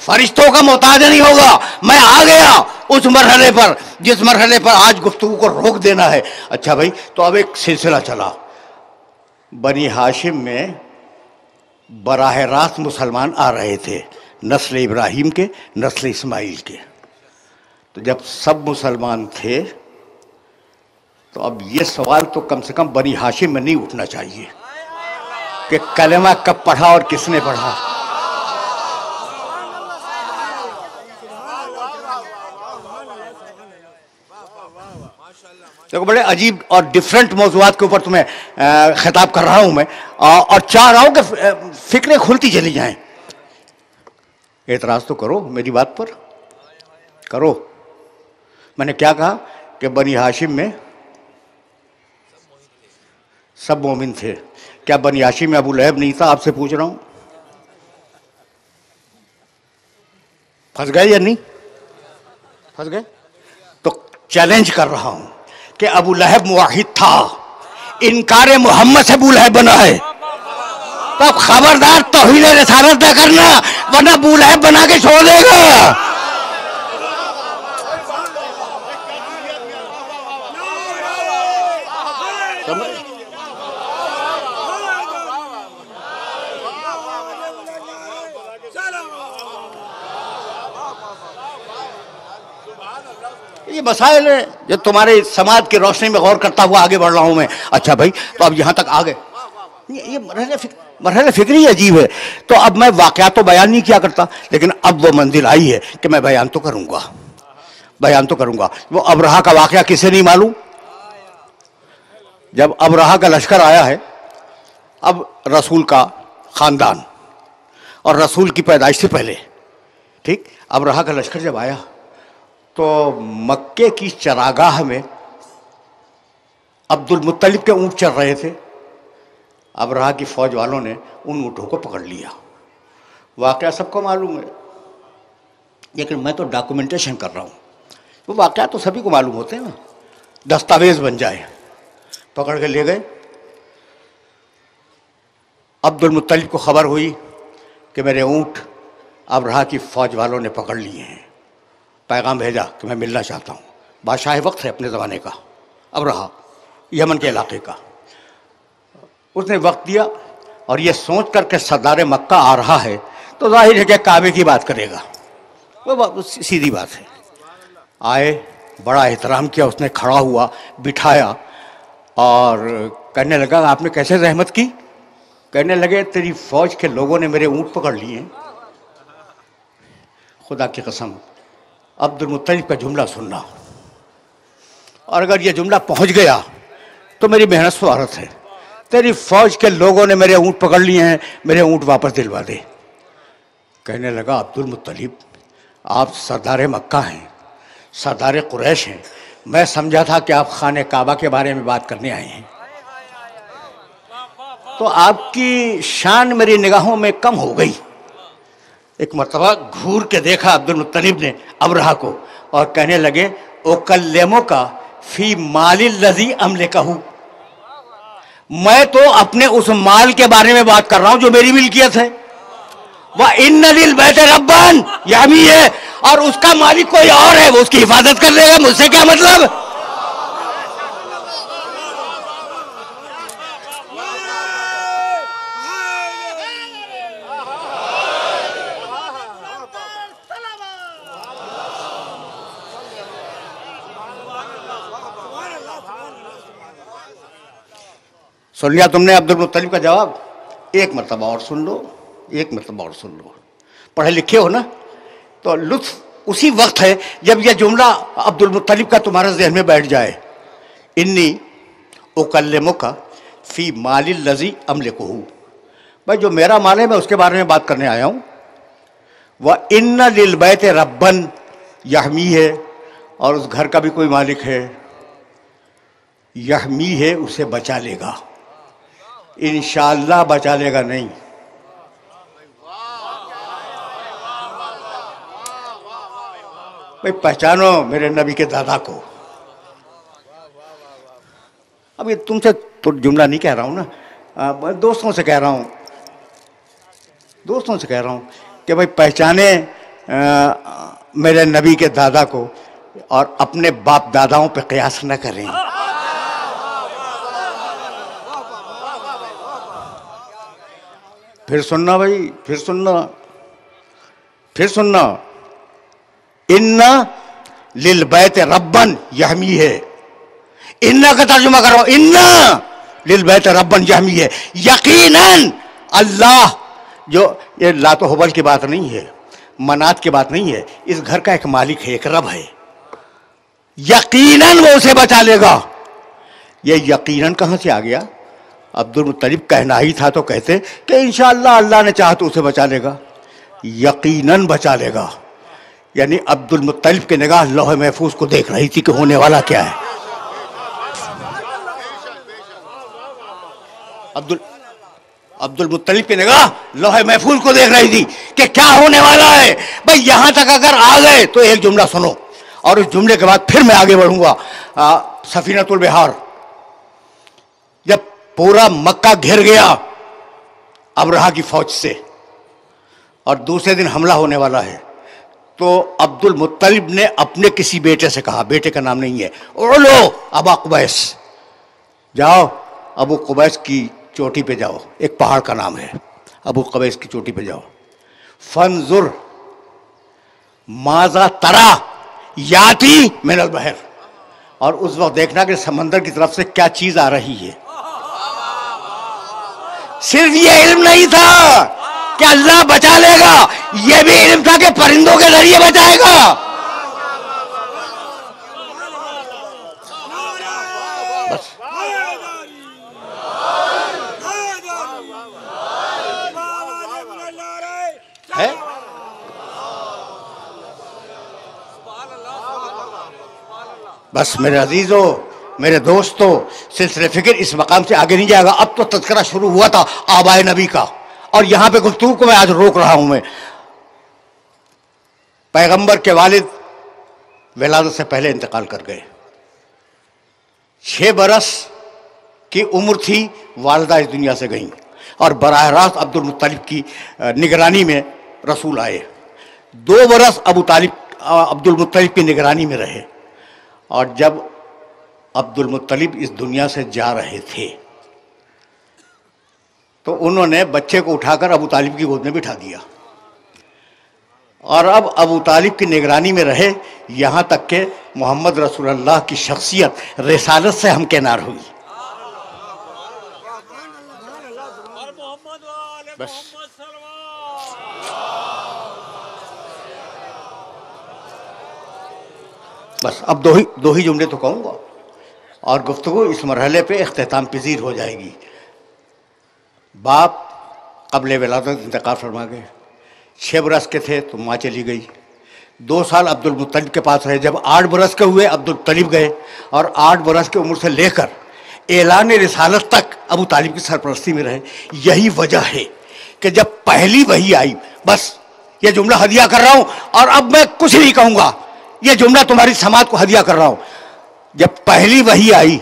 फरिश्तों का मोहताज नहीं होगा। मैं आ गया उस मरहले पर जिस मरहले पर आज गुफ्तगू को रोक देना है। अच्छा भाई, तो अब एक सिलसिला चला। बनी हाशिम में बराह रास्त मुसलमान आ रहे थे, नस्ल इब्राहिम के, नस्ल इस्माइल के। तो जब सब मुसलमान थे तो अब ये सवाल तो कम से कम बनी हाशिम में नहीं उठना चाहिए कि कलमा कब पढ़ा और किसने पढ़ा। देखो, बड़े अजीब और डिफरेंट मौज़ूआत के ऊपर तुम्हें खिताब कर रहा हूं मैं, और चाह रहा हूं कि फिक्रें खुलती चली जाएं। एतराज़ तो करो मेरी बात पर, करो। मैंने क्या कहा कि बनी हाशिम में सब मोमिन थे। क्या बनी हाशिम में अबू लहब नहीं था? आपसे पूछ रहा हूं, फंस गए या नहीं फंस गए? तो चैलेंज कर रहा हूं कि अबू लहब मुवाहिद था, इनकार मोहम्मद से अबू लहब बना है। तो अब खबरदार तौहीन रिसालत न करना, वरना अबू लहब बना के छोड़ देगा। ये मसाइल है जो तुम्हारे समाज की रोशनी में गौर करता हुआ आगे बढ़ रहा हूं मैं। अच्छा भाई, तो अब यहां तक आ गए। ये मरहले फिक्री अजीब है। तो अब मैं वाकयात तो बयान नहीं किया करता, लेकिन अब वो मंजिल आई है कि मैं बयान तो करूंगा। वो अबरहा का वाकया किसे नहीं मालूम? जब अबरहा का लश्कर आया है, अब रसूल का खानदान और रसूल की पैदाइश से पहले, ठीक, अबरहा का लश्कर जब आया तो मक्के की चरागाह में अब्दुल मुत्तलिब के ऊँट चल रहे थे। अबरहा की फौज वालों ने उन ऊँटों को पकड़ लिया। वाकया सबको मालूम है, लेकिन मैं तो डॉक्यूमेंटेशन कर रहा हूँ वो वाक़या तो सभी को मालूम होते हैं ना, दस्तावेज बन जाए। पकड़ के ले गए। अब्दुल मुत्तलिब को खबर हुई कि मेरे ऊँट अबरहा की फ़ौज वालों ने पकड़ लिए हैं। पैगाम भेजा कि मैं मिलना चाहता हूँ। बादशाह वक्त है अपने ज़माने का, अबरहा यमन के इलाके का। उसने वक्त दिया और ये सोच कर के सरदार मक्का आ रहा है तो जाहिर है कि काबे की बात करेगा, वो सीधी बात है। आए, बड़ा एहतराम किया उसने, खड़ा हुआ, बिठाया और कहने लगा आपने कैसे रहमत की? कहने लगे तेरी फ़ौज के लोगों ने मेरे ऊँट पकड़ लिए हैं। खुदा की कसम, अब्दुल मुत्तलिब का जुमला सुनना, और अगर ये जुमला पहुंच गया तो मेरी मेहनत स्वार्थ है। तेरी फ़ौज के लोगों ने मेरे ऊँट पकड़ लिए हैं, मेरे ऊँट वापस दिलवा दे। कहने लगा अब्दुल मुत्तलिब आप सरदार मक्का हैं, सरदार कुरैश हैं, मैं समझा था कि आप खाने काबा के बारे में बात करने आए हैं, तो आपकी शान मेरी निगाहों में कम हो गई। एक मरतबा घूर के देखा अब्दुल मुत्तलिब ने अबरहा को और कहने लगे ओकल्लेमो का फी मालिल लज़ी अमलिकहू, मैं तो अपने उस माल के बारे में बात कर रहा हूं जो मेरी मिल्कियत है। वह इन्ना लिल बैत रब्बान यामी है, और उसका मालिक कोई और है, वो उसकी हिफाजत कर लेगा, मुझसे क्या मतलब। सुन लिया तुमने अब्दुल मुत्तलिब का जवाब? एक मरतबा और सुन लो, एक मरतबा और सुन लो। पढ़े लिखे हो ना, तो लुत्फ उसी वक्त है जब यह जुमला अब्दुल मुत्तलिब का तुम्हारे ज़हन में बैठ जाए। इन्नी उकल्लिमुका फी मालिल लज़ी अमलिकुहू, भाई जो मेरा माल है मैं उसके बारे में बात करने आया हूँ। वह इन्ना लिल बैत रब्बन यहमी है, और उस घर का भी कोई मालिक है, यहमी है, उसे बचा लेगा, इंशाअल्लाह बचा लेगा नहीं। भाई पहचानो मेरे नबी के दादा को। अब ये तुमसे तो जुमला नहीं कह रहा हूं ना, दोस्तों से कह रहा हूं, दोस्तों से कह रहा हूं कि भाई पहचाने मेरे नबी के दादा को और अपने बाप दादाओं पे कयास न करें। फिर सुनना भाई, फिर सुनना, फिर सुनना। इन्ना लिल बैत रब्बन यहमी है, इन्ना का तर्जुमा करो, इन्ना लिल बैत रब्बन यहमी है, यकीनन अल्लाह, जो ये लातो हुबल की बात नहीं है, मनात की बात नहीं है, इस घर का एक मालिक है, एक रब है, यकीनन वो उसे बचा लेगा। ये यकीनन कहां से आ गया? अब्दुल मुत्तलिब कहना ही था तो कहते कि इंशाअल्लाह अल्लाह ने चाहा तो उसे बचा लेगा, यकीनन बचा लेगा। यानी अब्दुल मुत्तलिब की निगाह लौह महफूज को देख रही थी कि होने वाला क्या है। अब्दुल मुत्तलिब की निगाह लौह महफूज को देख रही थी कि क्या होने वाला है। भाई यहां तक अगर आ गए तो एक जुमला सुनो, और उस जुमले के बाद फिर मैं आगे बढ़ूंगा। सफीनतुल बिहार, जब पूरा मक्का घिर गया अबरहा की फौज से और दूसरे दिन हमला होने वाला है, तो अब्दुल मुत्तलिब ने अपने किसी बेटे से कहा, बेटे का नाम नहीं है, ओलो अबा कुबैस, जाओ अबू कुबैस की चोटी पे जाओ, एक पहाड़ का नाम है, अबू कुबैस की चोटी पे जाओ, फंजुर माजा तरा याती मिनल बहर, और उस वक्त देखना कि समंदर की तरफ से क्या चीज आ रही है। सिर्फ ये इल्म नहीं था कि अल्लाह बचा लेगा, ये भी इल्म था कि परिंदों के जरिए बचाएगा। बस है। बस मेरे अजीजों, मेरे दोस्तों, सिलसिले फिक्र इस मकाम से आगे नहीं जाएगा। अब तो तज़किरा शुरू हुआ था आबाए नबी का, और यहां पे गुफ्तगू को मैं आज रोक रहा हूं। मैं पैगंबर के वालिद विलादत से पहले इंतकाल कर गए। 6 बरस की उम्र थी, वालदा इस दुनिया से गईं और बराह रास्त अब्दुल मुत्तलिब की निगरानी में रसूल आए। 2 बरस अब्दुल मुत्तलिब की निगरानी में रहे और जब अब्दुल मुत्तलिब इस दुनिया से जा रहे थे तो उन्होंने बच्चे को उठाकर अबू तालिब की गोद में बिठा दिया और अब अबू तालिब की निगरानी में रहे, यहाँ तक कि मोहम्मद रसूलुल्लाह की शख्सियत रिसालत से हमकिनार हुई। बस अब दो ही जुमले तो कहूँगा और गुफ्तगू इस मरहले पे इख्तिताम पजीर हो जाएगी। बाप क़ब्ल विलादत इंतकाल फरमा गए। 6 बरस के थे तो माँ चली गई। 2 साल अब्दुल मुत्तलिब के पास रहे। जब 8 बरस के हुए अब्दुल मुत्तलिब गए और 8 बरस की उम्र से लेकर ऐलान रिसालत तक अबू तालिब की सरपरस्ती में रहे। यही वजह है कि जब पहली वही आई, बस ये जुमला हदिया कर रहा हूँ और अब मैं कुछ नहीं कहूँगा, ये जुमला तुम्हारी समाज को हदिया कर रहा हूँ। जब पहली वही आई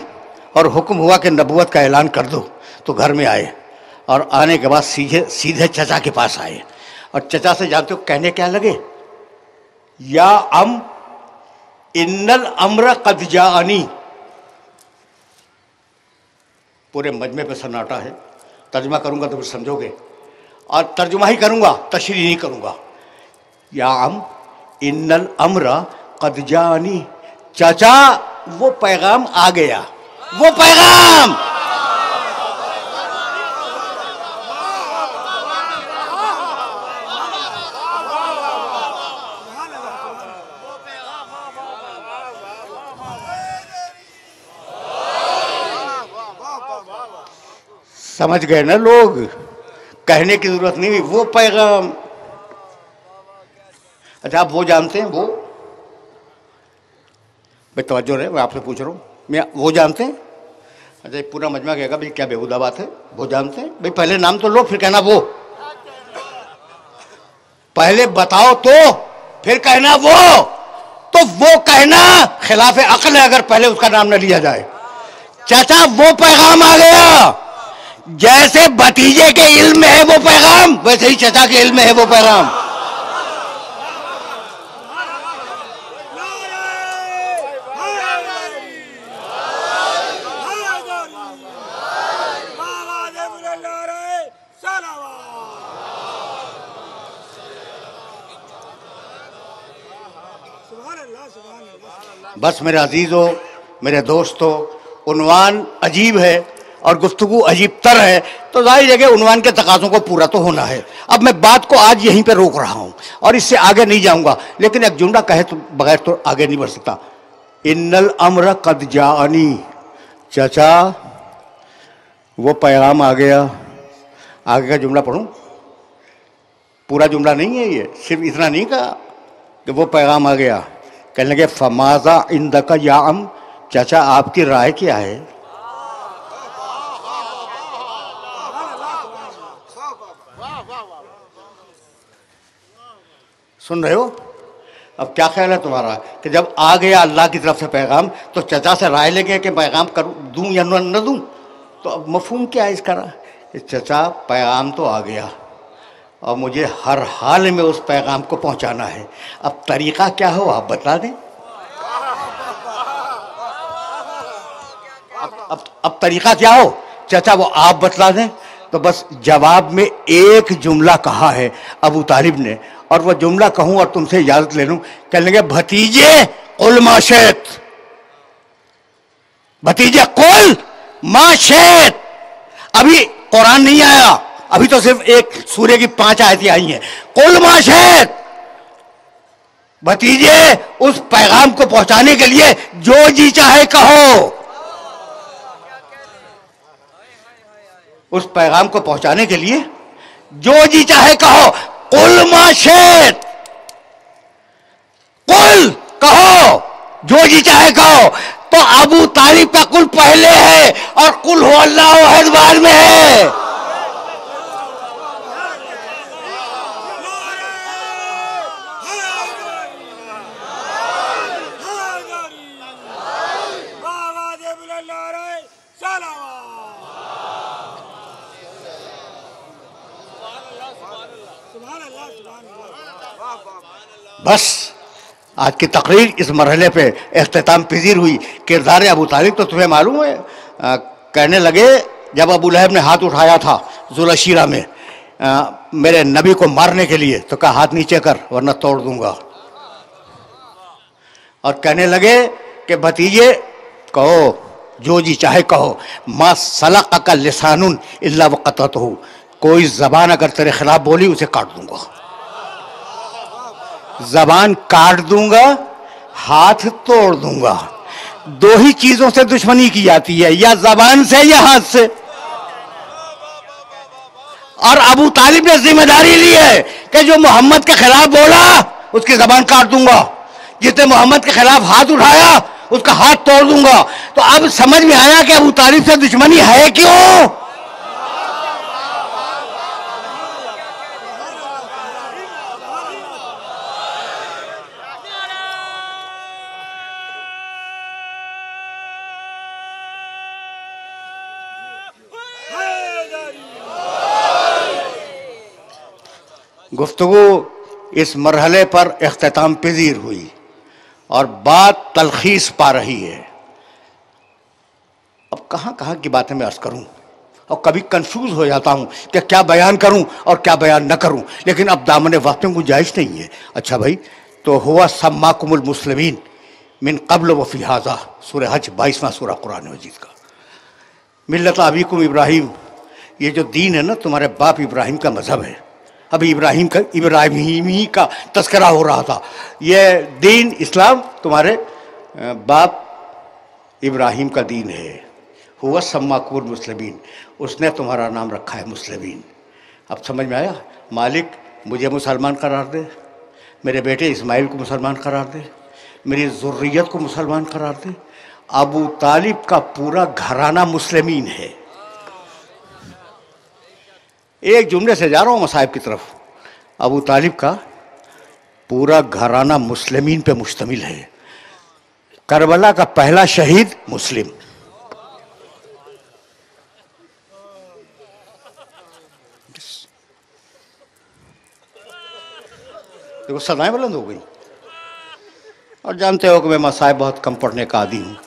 और हुक्म हुआ कि नबूवत का ऐलान कर दो तो घर में आए और आने के बाद सीधे चचा के पास आए और चचा से जानते हो कहने क्या लगे, या इन्नल अम्र कद जाअनी। पूरे मजमे पे सन्नाटा है, तर्जुमा करूंगा तो फिर समझोगे और तर्जुमा ही करूंगा, तशरीह नहीं करूंगा। या इन्नल अम्र कद जाअनी, चाचा वो पैगाम आ गया, वो पैगाम। समझ गए ना लोग, कहने की जरूरत नहीं, वो पैगाम। अच्छा आप वो जानते हैं, वो भाई तवज्जो रहे, मैं आपसे पूछ रहा हूँ, मैं वो जानते हैं? अच्छा पूरा मजमा कहेगा भाई क्या बेहुदा बात है, वो जानते हैं? भाई पहले नाम तो लो फिर कहना वो, पहले बताओ तो फिर कहना वो, तो वो कहना खिलाफ अक्ल है अगर पहले उसका नाम न लिया जाए। चाचा वो पैगाम आ गया, जैसे भतीजे के इल्म में है वो पैगाम, वैसे ही चाचा के इल्म में है वो पैगाम। बस मेरे अजीज़ों, मेरे दोस्तों, उन्वान अजीब है और गुफ्तगू अजीब तर है, तो जाहिर है कि उन्वान के तकाज़ों को पूरा तो होना है। अब मैं बात को आज यहीं पे रोक रहा हूँ और इससे आगे नहीं जाऊँगा, लेकिन एक जुमला कहे तो बगैर तो आगे नहीं बढ़ सकता। इन्नल अम्र कद जाअनी, चाचा वो पैगाम आ गया। आगे का जुमला पढ़ूँ? पूरा जुमला नहीं है ये, सिर्फ इतना नहीं कहा कि वो पैगाम आ गया। कहने लगे फमाजा इंदका या चाचा आपकी राय क्या है? सुन रहे हो? अब क्या ख्याल है तुम्हारा कि जब आ गया अल्लाह की तरफ से पैगाम तो चचा से राय लेंगे कि पैगाम करूं, दूं या न दूं? तो अब मफहूम क्या है इसका? चचा पैगाम तो आ गया और मुझे हर हाल में उस पैगाम को पहुंचाना है। अब तरीका क्या हो आप बता दें। अब तरीका क्या हो चाचा वो आप बतला दें। तो बस जवाब में एक जुमला कहा है अबू तालिब ने, और वो जुमला कहूं और तुमसे इजाजत ले लूं। कह लेंगे भतीजे कुल माशेत, भतीजे कुल माशेत। अभी कुरान नहीं आया, अभी तो सिर्फ एक सूर्य की 5 आयतें आई हैं। कुल माशेत, भतीजे उस पैगाम को पहुंचाने के लिए जो जी चाहे कहो। उस पैगाम को पहुंचाने के लिए जो जी चाहे कहो। कुल माशेत, कुल कहो, जो जी चाहे कहो। तो अबू तालिब का कुल पहले है और कुल हो अल्लाह अहद बाद में है। बस आज की तकरीर इस मरहले पे इख्तिताम पजीर हुई। किरदार अबू तालिब तो तुम्हें मालूम है, कहने लगे जब अबू लहब ने हाथ उठाया था जुलशीरा में मेरे नबी को मारने के लिए, तो कहा हाथ नीचे कर वरना तोड़ दूंगा। और कहने लगे कि भतीजे कहो जो जी चाहे कहो, मा सलक का लिसानुन इल्ला वक़ततहु, कोई जबान अगर तेरे खिलाफ बोली उसे काट दूंगा, जबान काट दूंगा, हाथ तोड़ दूंगा। दो ही चीजों से दुश्मनी की जाती है, या जबान से या हाथ से। और अबू तालिब ने जिम्मेदारी ली है कि जो मोहम्मद के खिलाफ बोला उसकी जबान काट दूंगा, जिसने मोहम्मद के खिलाफ हाथ उठाया उसका हाथ तोड़ दूंगा। तो अब समझ में आया कि अबू तालिब से दुश्मनी है क्यों। गुफ्तगू इस मरहले पर इख्तिताम पजीर हुई और बात तलखीस पा रही है। अब कहाँ कहाँ की बातें मैं अर्ज करूँ, और कभी कंफ्यूज हो जाता हूँ कि क्या बयान करूँ और क्या बयान न करूँ, लेकिन अब दामन वक्त में गुंजाइश नहीं है। अच्छा भाई, तो हुआ सम्माकुमुल मुस्लिमीन मिन क़ब्ल व फ़ी हाज़ा, सूरह हज 22वां सूरह कुरान मजीद का। मिल्लत अबीकुम इब्राहिम, ये जो दीन है ना तुम्हारे बाप इब्राहिम का मज़हब है। अभी इब्राहिमी का तस्करा हो रहा था। ये दीन इस्लाम तुम्हारे बाप इब्राहिम का दीन है। हुआ सम्माकुमुल मुस्लिमीन, उसने तुम्हारा नाम रखा है मुस्लिमीन। अब समझ में आया, मालिक मुझे मुसलमान करार दे, मेरे बेटे इस्माइल को मुसलमान करार दे, मेरी ज़ुर्रियत को मुसलमान करार दे। अबू तालिब का पूरा घराना मुस्लिमीन है। एक जुमले से जा रहा हूँ मसाइब की तरफ। अबू तालिब का पूरा घराना मुस्लिमीन पे मुश्तमिल है। करबला का पहला शहीद मुस्लिम, देखो सदाएं बुलंद हो गई। और जानते हो कि मैं मसाइब बहुत कम पढ़ने का आदी हूँ,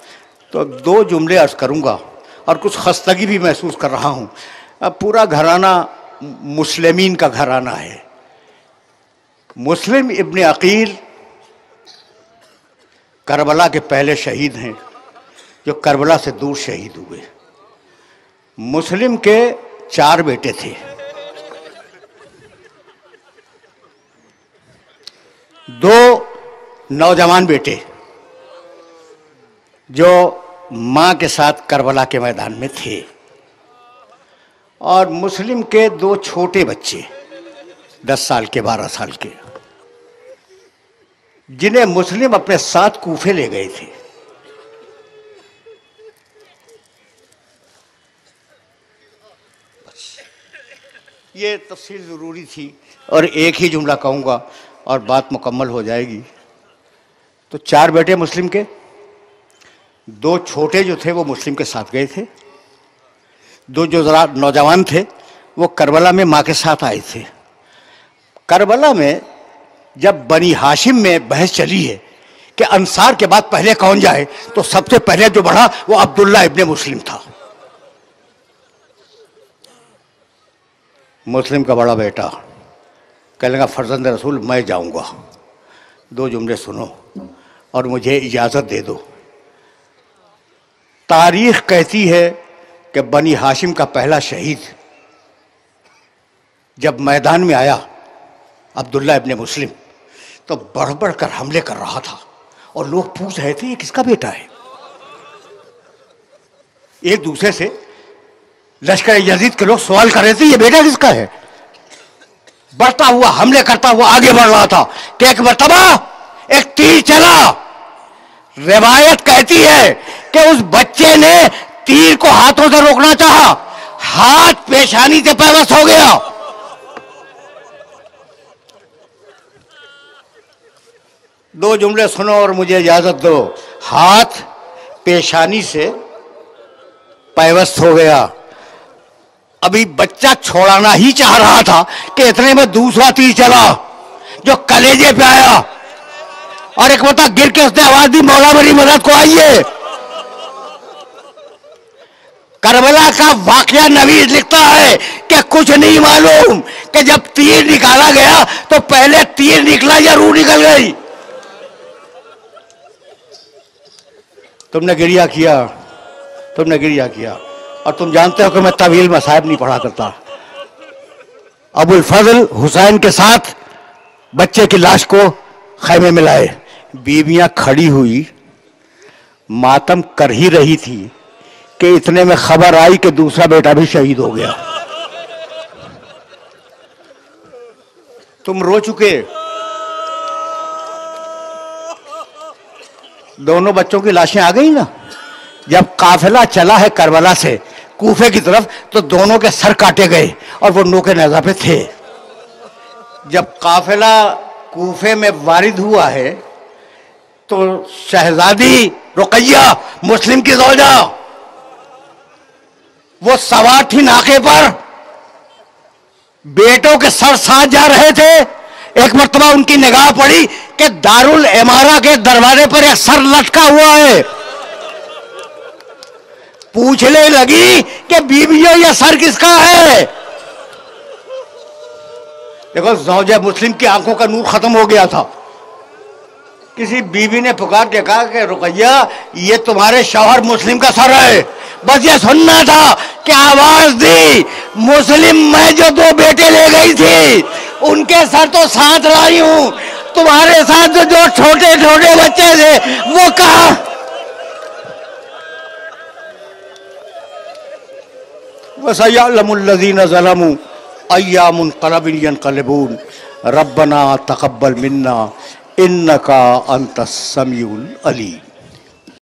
तो दो जुमले अर्ज करूँगा और कुछ खस्तगी भी महसूस कर रहा हूँ। अब पूरा घराना मुस्लिमीन का घराना है। मुस्लिम इब्ने अकील करबला के पहले शहीद हैं, जो करबला से दूर शहीद हुए। मुस्लिम के 4 बेटे थे। दो नौजवान बेटे जो मां के साथ करबला के मैदान में थे, और मुस्लिम के 2 छोटे बच्चे 10 साल के 12 साल के, जिन्हें मुस्लिम अपने साथ कूफे ले गए थे। ये तफसील ज़रूरी थी और एक ही जुमला कहूँगा और बात मुकम्मल हो जाएगी। तो 4 बेटे मुस्लिम के, 2 छोटे जो थे वो मुस्लिम के साथ गए थे, 2 जो ज़रा नौजवान थे वो करबला में माँ के साथ आए थे। करबला में जब बनी हाशिम में बहस चली है कि अंसार के बाद पहले कौन जाए, तो सबसे पहले जो बढ़ा वो अब्दुल्ला इब्ने मुस्लिम था। मुस्लिम का बड़ा बेटा कहने लगा फर्जंद रसूल मैं जाऊंगा, 2 जुमले सुनो और मुझे इजाज़त दे दो। तारीख कहती है कि बनी हाशिम का पहला शहीद जब मैदान में आया अब्दुल्ला इब्ने मुस्लिम, तो बढ़ बढ़ कर हमले कर रहा था और लोग पूछ रहे थे ये किसका बेटा है। एक दूसरे से लश्कर यजीद के लोग सवाल कर रहे थे ये बेटा किसका है। बढ़ता हुआ हमले करता हुआ आगे बढ़ रहा था कि एक मरतबा एक तीर चला। रिवायत कहती है कि उस बच्चे ने तीर को हाथों से रोकना चाहा, हाथ पेशानी से पैवस्त हो गया। दो जुमले सुनो और मुझे इजाजत दो। हाथ पेशानी से पैवस्त हो गया। अभी बच्चा छोड़ाना ही चाह रहा था कि इतने में दूसरा तीर चला जो कलेजे पे आया। और एक बता गिर के उसने आवाज दी, मौला मेरी मदद को आइए। करबला का वाकया नवीस लिखता है कि कुछ नहीं मालूम कि जब तीर निकाला गया तो पहले तीर निकला या रूह निकल गई। तुमने गिरिया किया, तुमने गिरिया किया। और तुम जानते हो कि मैं तवील मसाइब नहीं पढ़ा करता। अबुल फजल हुसैन के साथ बच्चे की लाश को खैमे में लाए, बीवियां खड़ी हुई मातम कर ही रही थी कि इतने में खबर आई कि दूसरा बेटा भी शहीद हो गया। तुम रो चुके। दोनों बच्चों की लाशें आ गई ना। जब काफिला चला है करबला से कूफे की तरफ तो दोनों के सर काटे गए और वो नोके नेज़ा पे थे। जब काफिला कूफे में वारिद हुआ है तो शहजादी रुकैया मुस्लिम की ज़ौजा वो सवार थी नाके पर, बेटों के सर साथ जा रहे थे। एक मर्तबा उनकी निगाह पड़ी कि दारुल इमारा के दरवाजे पर एक सर लटका हुआ है। पूछने लगी कि बीवियों यह सर किसका है। देखो ज़ौजा मुस्लिम की आंखों का नूर खत्म हो गया था। किसी बीवी ने पुकार के कहा कि रुकैया ये तुम्हारे शौहर मुस्लिम का सर है। बस ये सुनना था कि आवाज दी मुस्लिम मैं जो दो बेटे ले गई थी उनके सर तो साथ लाई हूं, तुम्हारे साथ जो छोटे छोटे बच्चे थे वो कहा। वसयअलमुल्लज़ीना ज़लमू अय्या मुनक़लबिन यनक़लिबून रब्बना तक़ब्बल मिन्ना इन्नका अंतस समीउल अलीम।